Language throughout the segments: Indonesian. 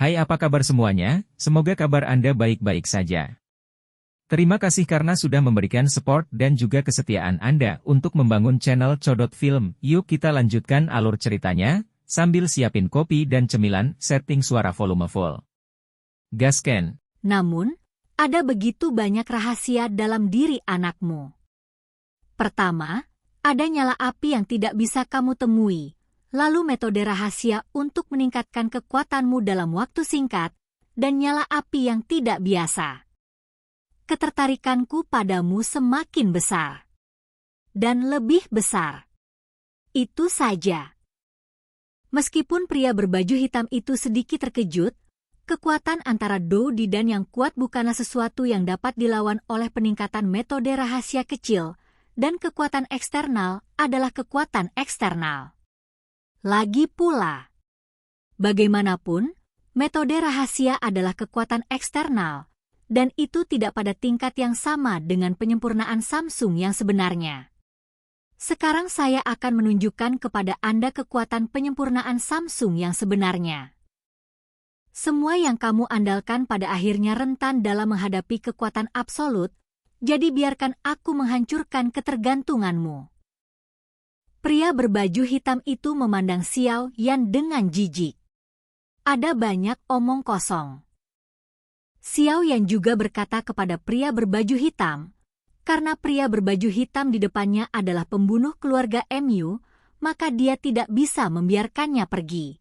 Hai, apa kabar semuanya? Semoga kabar Anda baik-baik saja. Terima kasih karena sudah memberikan support dan juga kesetiaan Anda untuk membangun channel Codot Film. Yuk kita lanjutkan alur ceritanya, sambil siapin kopi dan cemilan, setting suara volume full. Gasken. Namun, ada begitu banyak rahasia dalam diri anakmu. Pertama, ada nyala api yang tidak bisa kamu temui. Lalu metode rahasia untuk meningkatkan kekuatanmu dalam waktu singkat, dan nyala api yang tidak biasa. Ketertarikanku padamu semakin besar. Dan lebih besar. Itu saja. Meskipun pria berbaju hitam itu sedikit terkejut, kekuatan antara Dou Di dan yang kuat bukanlah sesuatu yang dapat dilawan oleh peningkatan metode rahasia kecil, dan kekuatan eksternal adalah kekuatan eksternal. Lagi pula, bagaimanapun, metode rahasia adalah kekuatan eksternal, dan itu tidak pada tingkat yang sama dengan penyempurnaan Samsung yang sebenarnya. Sekarang saya akan menunjukkan kepada Anda kekuatan penyempurnaan Samsung yang sebenarnya. Semua yang kamu andalkan pada akhirnya rentan dalam menghadapi kekuatan absolut, jadi biarkan aku menghancurkan ketergantunganmu. Pria berbaju hitam itu memandang Xiao Yan dengan jijik. Ada banyak omong kosong. Xiao Yan juga berkata kepada pria berbaju hitam, karena pria berbaju hitam di depannya adalah pembunuh keluarga MU, maka dia tidak bisa membiarkannya pergi.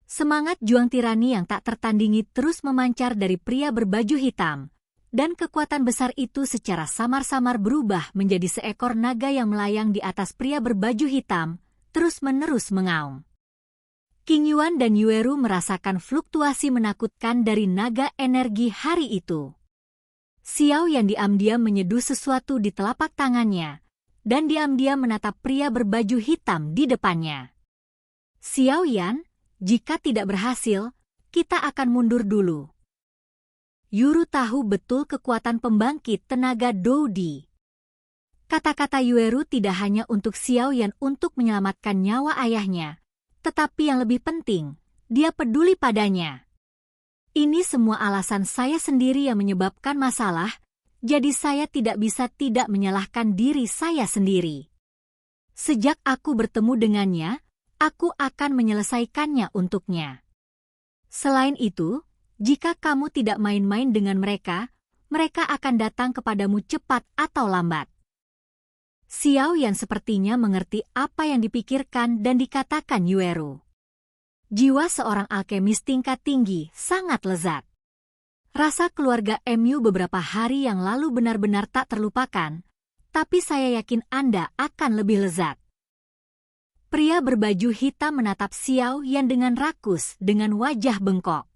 Semangat juang tirani yang tak tertandingi terus memancar dari pria berbaju hitam, dan kekuatan besar itu secara samar-samar berubah menjadi seekor naga yang melayang di atas pria berbaju hitam, terus-menerus mengaum. Qing Yuan dan Yueru merasakan fluktuasi menakutkan dari naga energi hari itu. Xiao yang diam-diam menyeduh sesuatu di telapak tangannya, dan diam-diam menatap pria berbaju hitam di depannya. Xiao Yan, jika tidak berhasil, kita akan mundur dulu. Yuru tahu betul kekuatan pembangkit tenaga Dou Di. Kata-kata Yueru tidak hanya untuk Xiao Yan untuk menyelamatkan nyawa ayahnya, tetapi yang lebih penting, dia peduli padanya. Ini semua alasan saya sendiri yang menyebabkan masalah, jadi saya tidak bisa tidak menyalahkan diri saya sendiri. Sejak aku bertemu dengannya, aku akan menyelesaikannya untuknya. Selain itu, jika kamu tidak main-main dengan mereka, mereka akan datang kepadamu cepat atau lambat. Xiao Yan sepertinya mengerti apa yang dipikirkan dan dikatakan Yueru. Jiwa seorang alkemis tingkat tinggi sangat lezat. Rasa keluarga MU beberapa hari yang lalu benar-benar tak terlupakan, tapi saya yakin Anda akan lebih lezat. Pria berbaju hitam menatap Xiao Yan dengan rakus dengan wajah bengkok.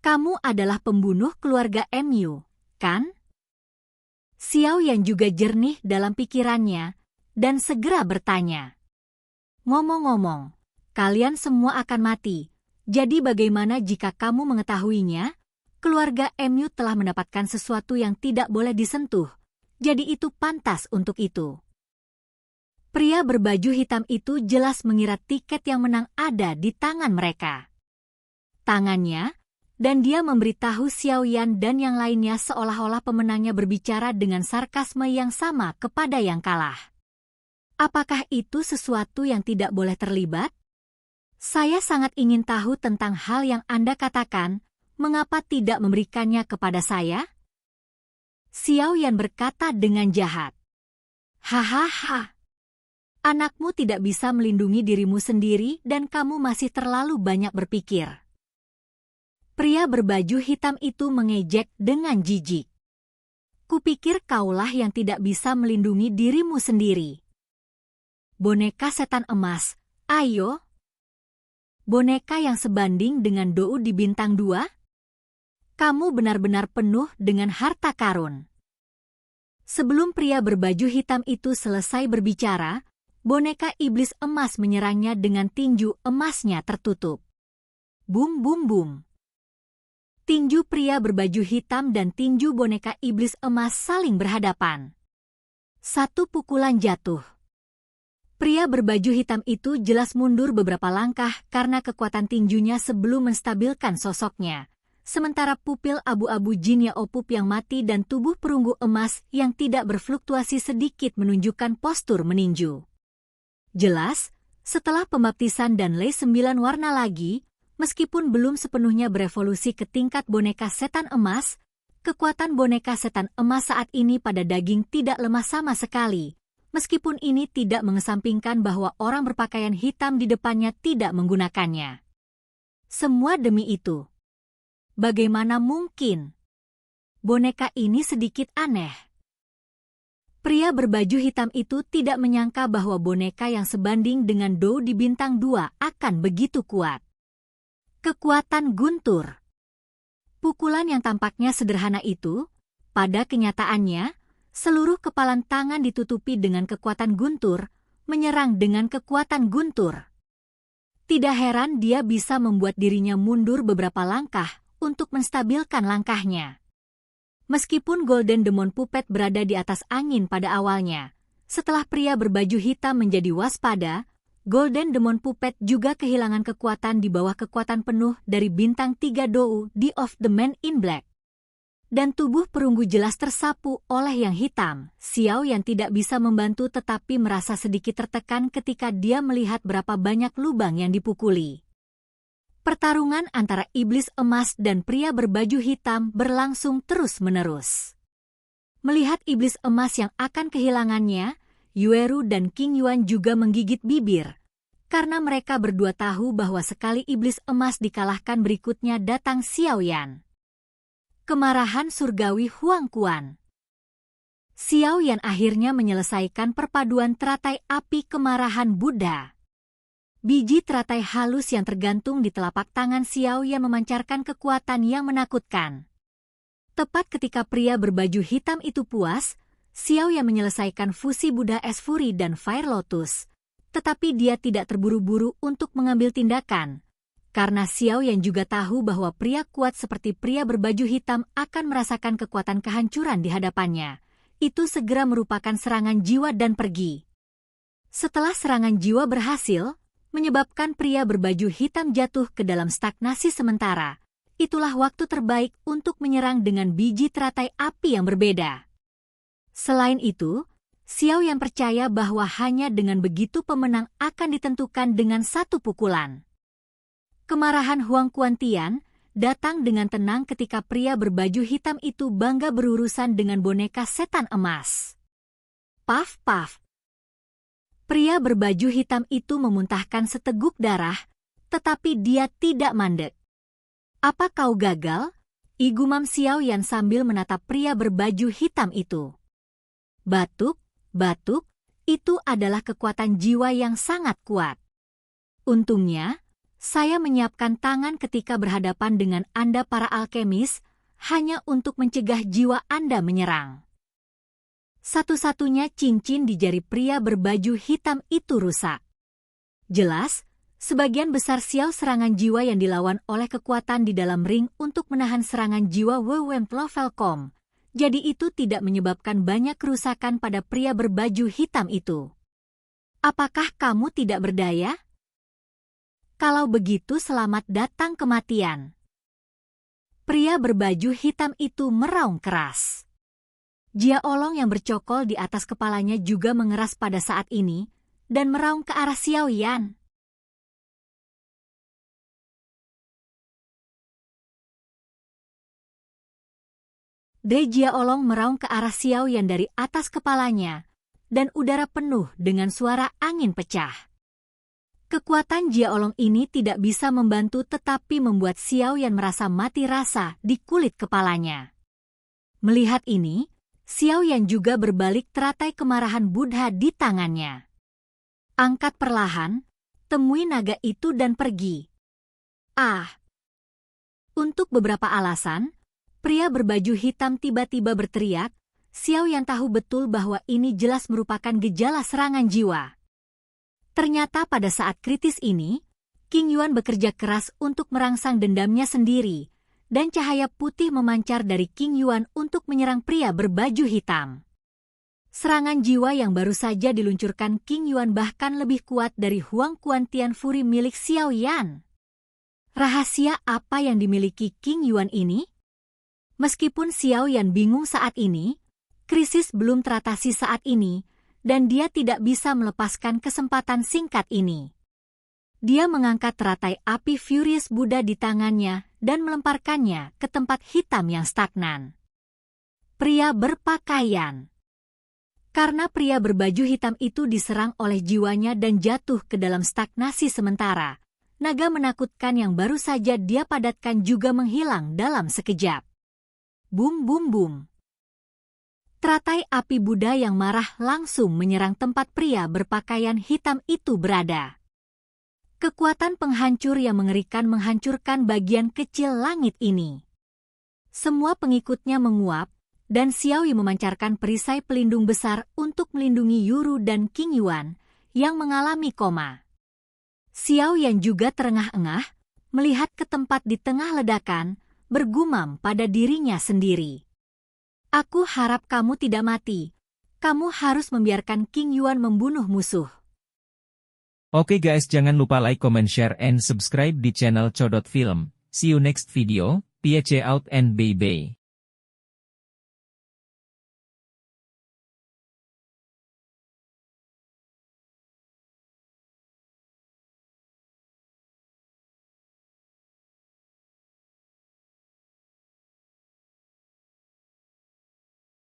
Kamu adalah pembunuh keluarga MU, kan? Xiao Yan juga jernih dalam pikirannya, dan segera bertanya. Ngomong-ngomong, kalian semua akan mati, jadi bagaimana jika kamu mengetahuinya? Keluarga MU telah mendapatkan sesuatu yang tidak boleh disentuh, jadi itu pantas untuk itu. Pria berbaju hitam itu jelas mengira tiket yang menang ada di tangan mereka. Tangannya, dan dia memberitahu Xiao Yan dan yang lainnya seolah-olah pemenangnya berbicara dengan sarkasme yang sama kepada yang kalah. Apakah itu sesuatu yang tidak boleh terlibat? Saya sangat ingin tahu tentang hal yang Anda katakan, mengapa tidak memberikannya kepada saya? Xiao Yan berkata dengan jahat. Hahaha. Anakmu tidak bisa melindungi dirimu sendiri dan kamu masih terlalu banyak berpikir. Pria berbaju hitam itu mengejek dengan jijik. Kupikir kaulah yang tidak bisa melindungi dirimu sendiri. Boneka setan emas, ayo. Boneka yang sebanding dengan Dou di bintang 2? Kamu benar-benar penuh dengan harta karun. Sebelum pria berbaju hitam itu selesai berbicara, boneka iblis emas menyerangnya dengan tinju emasnya tertutup. Bum bum bum. Tinju pria berbaju hitam dan tinju boneka iblis emas saling berhadapan. Satu pukulan jatuh. Pria berbaju hitam itu jelas mundur beberapa langkah karena kekuatan tinjunya sebelum menstabilkan sosoknya. Sementara pupil abu-abu Jinya Opup yang mati dan tubuh perunggu emas yang tidak berfluktuasi sedikit menunjukkan postur meninju. Jelas, setelah pembaptisan dan Lei 9 warna lagi, meskipun belum sepenuhnya berevolusi ke tingkat boneka setan emas, kekuatan boneka setan emas saat ini pada daging tidak lemah sama sekali, meskipun ini tidak mengesampingkan bahwa orang berpakaian hitam di depannya tidak menggunakannya. Semua demi itu. Bagaimana mungkin? Boneka ini sedikit aneh. Pria berbaju hitam itu tidak menyangka bahwa boneka yang sebanding dengan Dou di bintang 2 akan begitu kuat. Kekuatan guntur. Pukulan yang tampaknya sederhana itu, pada kenyataannya, seluruh kepalan tangan ditutupi dengan kekuatan guntur, menyerang dengan kekuatan guntur. Tidak heran dia bisa membuat dirinya mundur beberapa langkah untuk menstabilkan langkahnya. Meskipun Golden Demon Puppet berada di atas angin pada awalnya, setelah pria berbaju hitam menjadi waspada, Golden Demon Puppet juga kehilangan kekuatan di bawah kekuatan penuh dari bintang 3 Dou di of the Man in Black. Dan tubuh perunggu jelas tersapu oleh yang hitam. Xiao yang tidak bisa membantu tetapi merasa sedikit tertekan ketika dia melihat berapa banyak lubang yang dipukuli. Pertarungan antara iblis emas dan pria berbaju hitam berlangsung terus-menerus. Melihat iblis emas yang akan kehilangannya, Yueru dan King Yuan juga menggigit bibir, karena mereka berdua tahu bahwa sekali iblis emas dikalahkan berikutnya datang Xiao Yan. Kemarahan surgawi Huang Quan. Xiao Yan akhirnya menyelesaikan perpaduan teratai api kemarahan Buddha. Biji teratai halus yang tergantung di telapak tangan Xiao Yan memancarkan kekuatan yang menakutkan. Tepat ketika pria berbaju hitam itu puas, Xiao Yan menyelesaikan fusi Buddha Es Fury dan Fire Lotus. Tetapi dia tidak terburu-buru untuk mengambil tindakan, karena Xiao Yan juga tahu bahwa pria kuat seperti pria berbaju hitam akan merasakan kekuatan kehancuran di hadapannya. Itu segera merupakan serangan jiwa dan pergi. Setelah serangan jiwa berhasil, menyebabkan pria berbaju hitam jatuh ke dalam stagnasi sementara. Itulah waktu terbaik untuk menyerang dengan biji teratai api yang berbeda. Selain itu, Xiao Yan percaya bahwa hanya dengan begitu pemenang akan ditentukan dengan satu pukulan. Kemarahan Huang Quantian datang dengan tenang ketika pria berbaju hitam itu bangga berurusan dengan boneka setan emas. Paf, paf. Pria berbaju hitam itu memuntahkan seteguk darah, tetapi dia tidak mandek. Apa kau gagal? Igumam Xiao Yan sambil menatap pria berbaju hitam itu. Batuk, batuk, itu adalah kekuatan jiwa yang sangat kuat. Untungnya, saya menyiapkan tangan ketika berhadapan dengan Anda para alkemis, hanya untuk mencegah jiwa Anda menyerang. Satu-satunya cincin di jari pria berbaju hitam itu rusak. Jelas, sebagian besar sial serangan jiwa yang dilawan oleh kekuatan di dalam ring untuk menahan serangan jiwa Wewen Velcom. Jadi itu tidak menyebabkan banyak kerusakan pada pria berbaju hitam itu. Apakah kamu tidak berdaya? Kalau begitu selamat datang kematian. Pria berbaju hitam itu meraung keras. Jia Olong yang bercokol di atas kepalanya juga mengeras pada saat ini, dan meraung ke arah Xiao Yan. Jia Olong meraung ke arah Xiao Yan dari atas kepalanya, dan udara penuh dengan suara angin pecah. Kekuatan Jia Olong ini tidak bisa membantu tetapi membuat Xiao Yan merasa mati rasa di kulit kepalanya. Melihat ini, Xiao Yan juga berbalik teratai kemarahan Buddha di tangannya. Angkat perlahan, temui naga itu dan pergi. Untuk beberapa alasan, pria berbaju hitam tiba-tiba berteriak. Xiao Yan tahu betul bahwa ini jelas merupakan gejala serangan jiwa. Ternyata pada saat kritis ini, King Yuan bekerja keras untuk merangsang dendamnya sendiri, dan cahaya putih memancar dari King Yuan untuk menyerang pria berbaju hitam. Serangan jiwa yang baru saja diluncurkan King Yuan bahkan lebih kuat dari Huang Quan Tian Fury milik Xiao Yan. Rahasia apa yang dimiliki King Yuan ini? Meskipun Xiao Yan bingung saat ini, krisis belum teratasi saat ini, dan dia tidak bisa melepaskan kesempatan singkat ini. Dia mengangkat teratai api Furious Buddha di tangannya dan melemparkannya ke tempat hitam yang stagnan. Pria berpakaian. Karena pria berbaju hitam itu diserang oleh jiwanya dan jatuh ke dalam stagnasi sementara, naga menakutkan yang baru saja dia padatkan juga menghilang dalam sekejap. Bum bum bum. Teratai api Buddha yang marah langsung menyerang tempat pria berpakaian hitam itu berada. Kekuatan penghancur yang mengerikan menghancurkan bagian kecil langit ini. Semua pengikutnya menguap, dan Xiaoyi memancarkan perisai pelindung besar untuk melindungi Yuru dan King Yuan yang mengalami koma. Xiao Yan juga terengah-engah, melihat ke tempat di tengah ledakan, bergumam pada dirinya sendiri. Aku harap kamu tidak mati. Kamu harus membiarkan King Yuan membunuh musuh. Oke guys, jangan lupa like, comment, share, and subscribe di channel Codot Film. See you next video. Peace out and bye-bye.